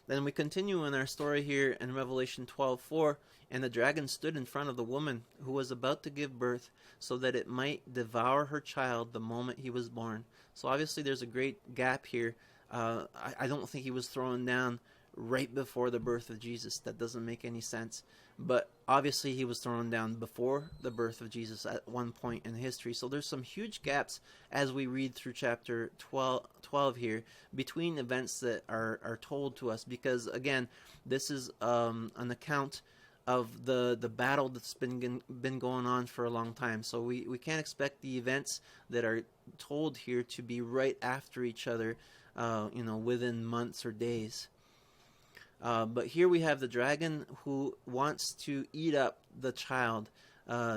Then we continue in our story here in Revelation 12:4, and the dragon stood in front of the woman who was about to give birth, so that it might devour her child the moment he was born. So obviously there's a great gap here. I don't think he was thrown down right before the birth of Jesus. That doesn't make any sense. But obviously he was thrown down before the birth of Jesus at one point in history. So there's some huge gaps as we read through chapter 12 here between events that are told to us, because again, this is an account of the battle that's been going on for a long time. So we can't expect the events that are told here to be right after each other, within months or days. But here we have the dragon who wants to eat up the child,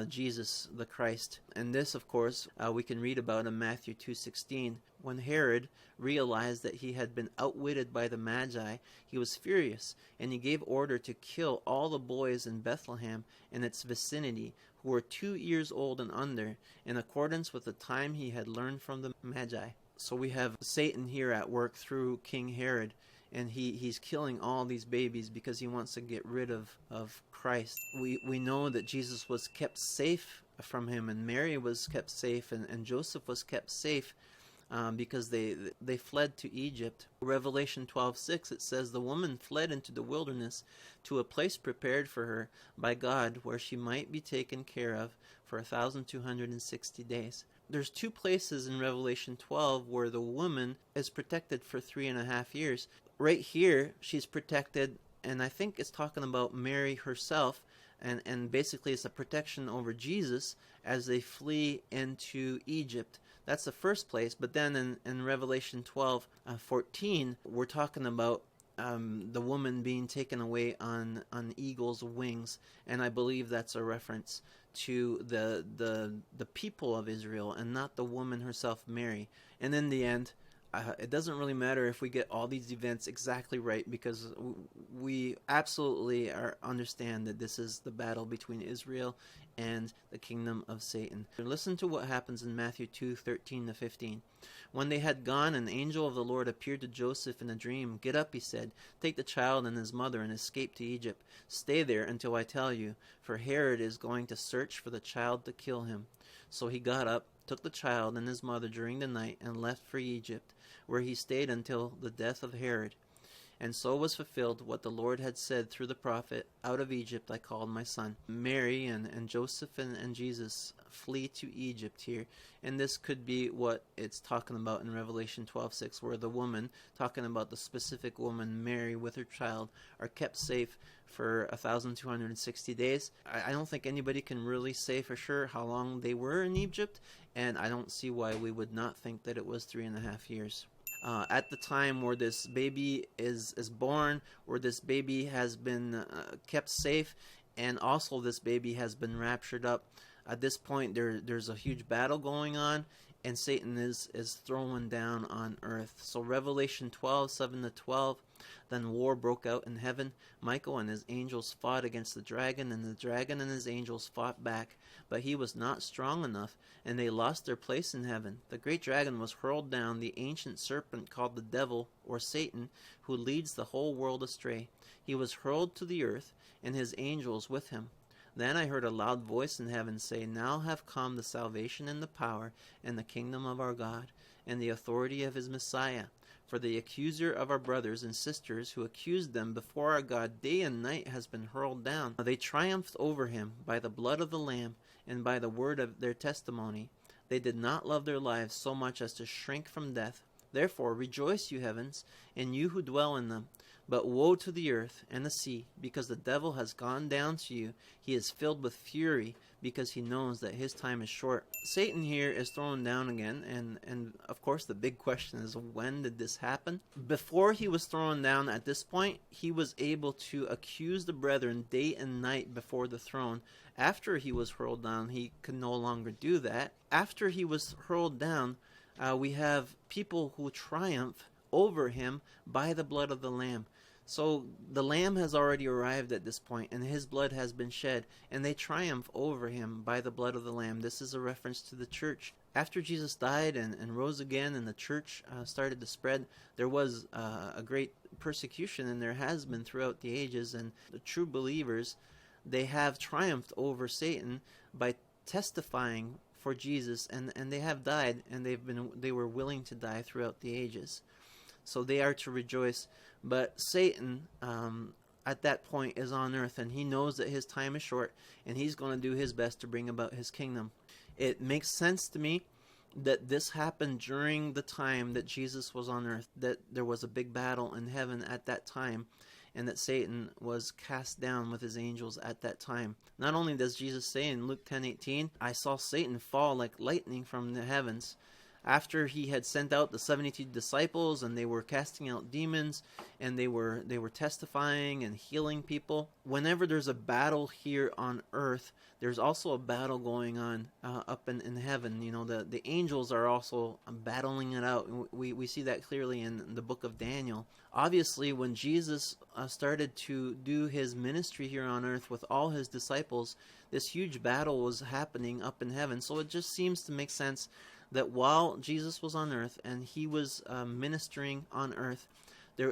Jesus the Christ. And this, of course, we can read about in Matthew 2:16. When Herod realized that he had been outwitted by the Magi, he was furious, and he gave order to kill all the boys in Bethlehem and its vicinity who were 2 years old and under, in accordance with the time he had learned from the Magi. So we have Satan here at work through King Herod, and he's killing all these babies because he wants to get rid of Christ. We know that Jesus was kept safe from him, and Mary was kept safe, and Joseph was kept safe because they fled to Egypt. Revelation 12:6, it says, the woman fled into the wilderness to a place prepared for her by God, where she might be taken care of for 1,260 days. There's two places in Revelation 12 where the woman is protected for 3.5 years. Right here, she's protected, and I think it's talking about Mary herself, and basically it's a protection over Jesus as they flee into Egypt. That's the first place. But then in Revelation 12:14, we're talking about the woman being taken away on eagle's wings, and I believe that's a reference to the people of Israel and not the woman herself, Mary. And in the end, it doesn't really matter if we get all these events exactly right, because we absolutely understand that this is the battle between Israel and the kingdom of Satan. Listen to what happens in Matthew 2:13-15. When they had gone, an angel of the Lord appeared to Joseph in a dream. Get up, he said, take the child and his mother and escape to Egypt. Stay there until I tell you, for Herod is going to search for the child to kill him. So he got up, took the child and his mother during the night, and left for Egypt, where he stayed until the death of Herod. And so was fulfilled what the Lord had said through the prophet, out of Egypt I called my son. Mary and Joseph and Jesus flee to Egypt here. And this could be what it's talking about in Revelation 12:6, where the woman, talking about the specific woman, Mary, with her child, are kept safe for 1,260 days. I don't think anybody can really say for sure how long they were in Egypt, and I don't see why we would not think that it was 3.5 years. At the time where this baby is born, where this baby has been kept safe, and also this baby has been raptured up, at this point there's a huge battle going on, and Satan is thrown down on earth. So Revelation 12:7-12, then war broke out in heaven. Michael and his angels fought against the dragon, and the dragon and his angels fought back, but he was not strong enough, and they lost their place in heaven. The great dragon was hurled down, the ancient serpent called the devil, or Satan, who leads the whole world astray. He was hurled to the earth, and his angels with him. Then I heard a loud voice in heaven say, now have come the salvation and the power and the kingdom of our God and the authority of his Messiah. For the accuser of our brothers and sisters who accused them before our God day and night has been hurled down. They triumphed over him by the blood of the Lamb and by the word of their testimony. They did not love their lives so much as to shrink from death. Therefore rejoice, you heavens, and you who dwell in them. But woe to the earth and the sea, because the devil has gone down to you. He is filled with fury, because he knows that his time is short. Satan here is thrown down again, and of course the big question is, when did this happen? Before he was thrown down at this point, he was able to accuse the brethren day and night before the throne. After he was hurled down, he could no longer do that. After he was hurled down, we have people who triumph over him by the blood of the Lamb. So the Lamb has already arrived at this point, and his blood has been shed, and they triumph over him by the blood of the Lamb. This is a reference to the church. After Jesus died and rose again and the church started to spread, there was a great persecution, and there has been throughout the ages. And the true believers, they have triumphed over Satan by testifying for Jesus, and they have died, and they were willing to die throughout the ages. So they are to rejoice. But Satan, at that point, is on earth, and he knows that his time is short, and he's going to do his best to bring about his kingdom. It makes sense to me that this happened during the time that Jesus was on earth, that there was a big battle in heaven at that time, and that Satan was cast down with his angels at that time. Not only does Jesus say in Luke 10:18, I saw Satan fall like lightning from the heavens. After he had sent out the 72 disciples, and they were casting out demons, and they were testifying and healing people. Whenever there's a battle here on earth, there's also a battle going on up in heaven. You know, the angels are also battling it out. We see that clearly in the book of Daniel. Obviously, when Jesus started to do his ministry here on earth with all his disciples, this huge battle was happening up in heaven. So it just seems to make sense that while Jesus was on earth and he was ministering on earth,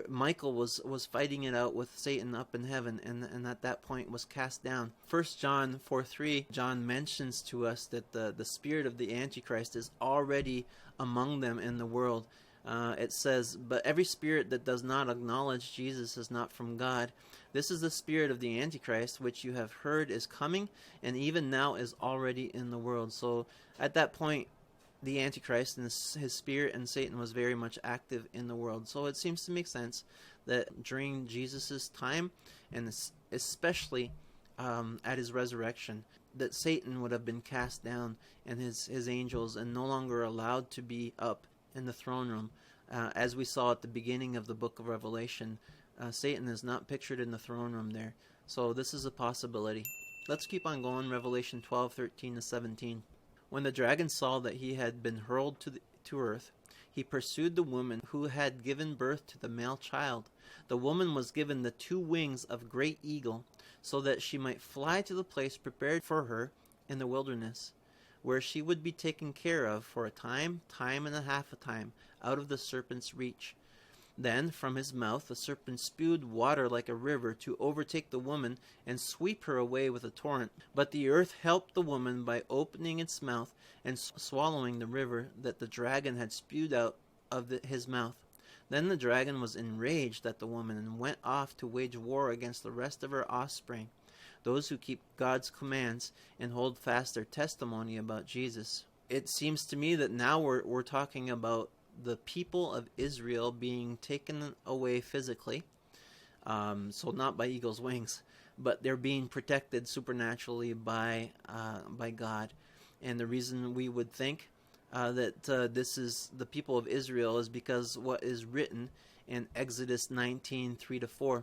Michael was fighting it out with Satan up in heaven, and at that point was cast down. 1 John 4:3, John mentions to us that the spirit of the Antichrist is already among them in the world. It says, but every spirit that does not acknowledge Jesus is not from God. This is the spirit of the Antichrist, which you have heard is coming, and even now is already in the world. So at that point, the Antichrist and his spirit and Satan was very much active in the world. So it seems to make sense that during Jesus' time, and especially at his resurrection, that Satan would have been cast down, and his angels, and no longer allowed to be up in the throne room. As we saw at the beginning of the book of Revelation, Satan is not pictured in the throne room there. So this is a possibility. Let's keep on going. Revelation 12:13-17. When the dragon saw that he had been hurled to earth, he pursued the woman who had given birth to the male child. The woman was given the 2 wings of great eagle, so that she might fly to the place prepared for her in the wilderness, where she would be taken care of for a time, time and a half a time, out of the serpent's reach. Then from his mouth the serpent spewed water like a river to overtake the woman and sweep her away with a torrent. But the earth helped the woman by opening its mouth and swallowing the river that the dragon had spewed out of his mouth. Then the dragon was enraged at the woman and went off to wage war against the rest of her offspring, those who keep God's commands and hold fast their testimony about Jesus. It seems to me that now we're talking about the people of Israel being taken away physically, so not by eagle's wings, but they're being protected supernaturally by God. And the reason we would think that this is the people of Israel is because what is written in Exodus 19:3-4.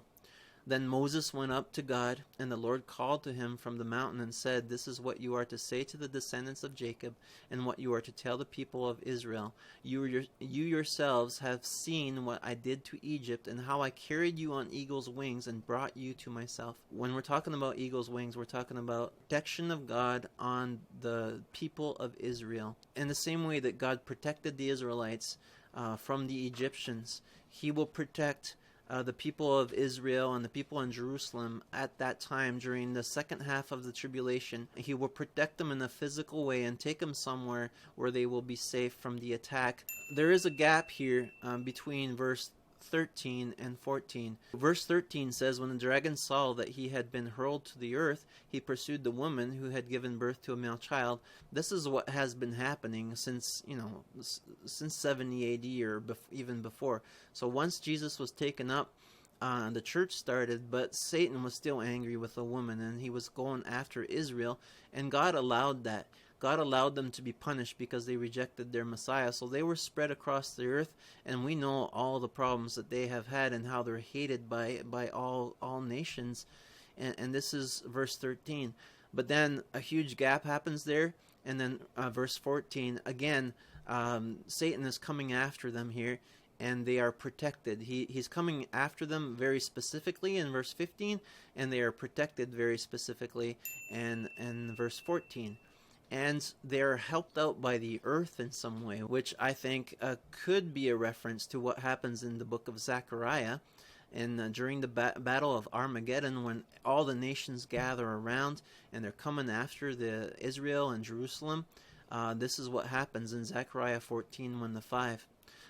Then Moses went up to God, and the Lord called to him from the mountain and said, This is what you are to say to the descendants of Jacob, and what you are to tell the people of Israel. You yourselves have seen what I did to Egypt, and how I carried you on eagle's wings and brought you to myself. When we're talking about eagle's wings, we're talking about protection of God on the people of Israel. In the same way that God protected the Israelites from the Egyptians, he will protect the people of Israel and the people in Jerusalem at that time during the second half of the tribulation. He will protect them in a physical way and take them somewhere where they will be safe from the attack. There is a gap here between verse 13 and 14. Verse 13 says, When the dragon saw that he had been hurled to the earth, he pursued the woman who had given birth to a male child. This is what has been happening since 70 AD or even before. So once Jesus was taken up, the church started, but Satan was still angry with the woman, and he was going after Israel, and God allowed that. God allowed them to be punished because they rejected their Messiah. So they were spread across the earth, and we know all the problems that they have had and how they're hated by all nations. And this is verse 13. But then a huge gap happens there, and then verse 14, again, Satan is coming after them here, and they are protected. He's coming after them very specifically in verse 15, and they are protected very specifically in verse 14. and they're helped out by the earth in some way, which I think could be a reference to what happens in the book of Zechariah. And during the battle of Armageddon, when all the nations gather around and they're coming after the Israel and Jerusalem, this is what happens in Zechariah 14:1-5.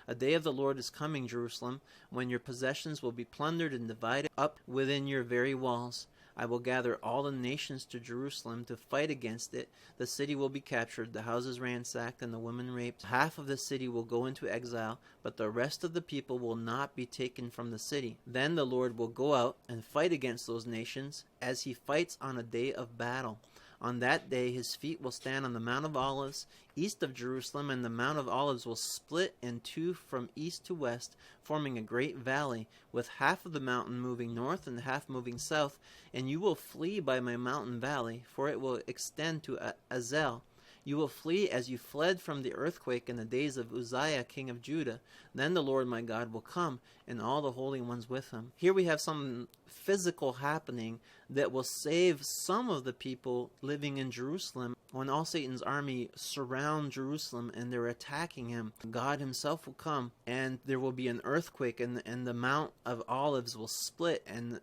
A day of the Lord is coming, Jerusalem, when your possessions will be plundered and divided up within your very walls. I will gather all the nations to Jerusalem to fight against it. The city will be captured, the houses ransacked, and the women raped. Half of the city will go into exile, but the rest of the people will not be taken from the city. Then the Lord will go out and fight against those nations as he fights on a day of battle. On that day his feet will stand on the Mount of Olives, east of Jerusalem, and the Mount of Olives will split in two from east to west, forming a great valley, with half of the mountain moving north and half moving south. And you will flee by my mountain valley, for it will extend to Azel. You will flee as you fled from the earthquake in the days of Uzziah, king of Judah. Then the Lord my God will come, and all the holy ones with him. Here we have some physical happening that will save some of the people living in Jerusalem. When all Satan's army surround Jerusalem and they're attacking him, God himself will come, and there will be an earthquake, and the Mount of Olives will split, and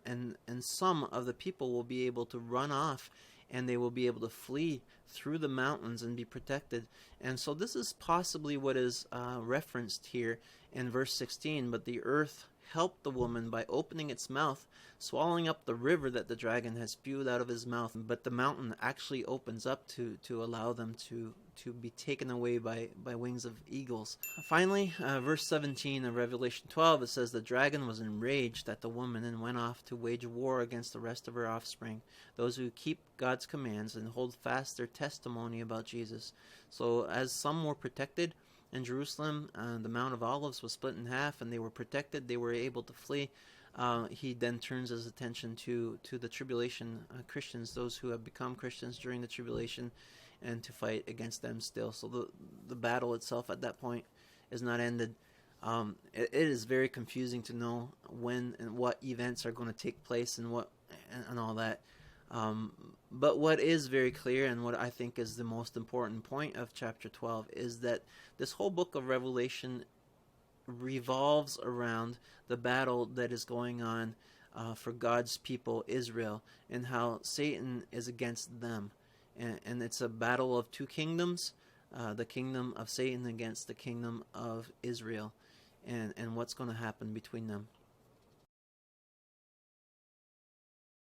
some of the people will be able to run off, and they will be able to flee through the mountains and be protected. And so this is possibly what is referenced here in verse 16. But the earth helped the woman by opening its mouth, swallowing up the river that the dragon has spewed out of his mouth. But the mountain actually opens up to allow them to be taken away by wings of eagles. Finally, verse 17 of Revelation 12, it says, the dragon was enraged at the woman and went off to wage war against the rest of her offspring, those who keep God's commands and hold fast their testimony about Jesus. So as some were protected in Jerusalem, the Mount of Olives was split in half, and they were protected, they were able to flee. He then turns his attention to the tribulation Christians, those who have become Christians during the tribulation, and to fight against them still. So the battle itself at that point is not ended. It is very confusing to know when and what events are going to take place and what and all that. But what is very clear, and what I think is the most important point of chapter 12, is that this whole book of Revelation revolves around the battle that is going on for God's people, Israel, and how Satan is against them. And it's a battle of two kingdoms, the kingdom of Satan against the kingdom of Israel, and what's going to happen between them.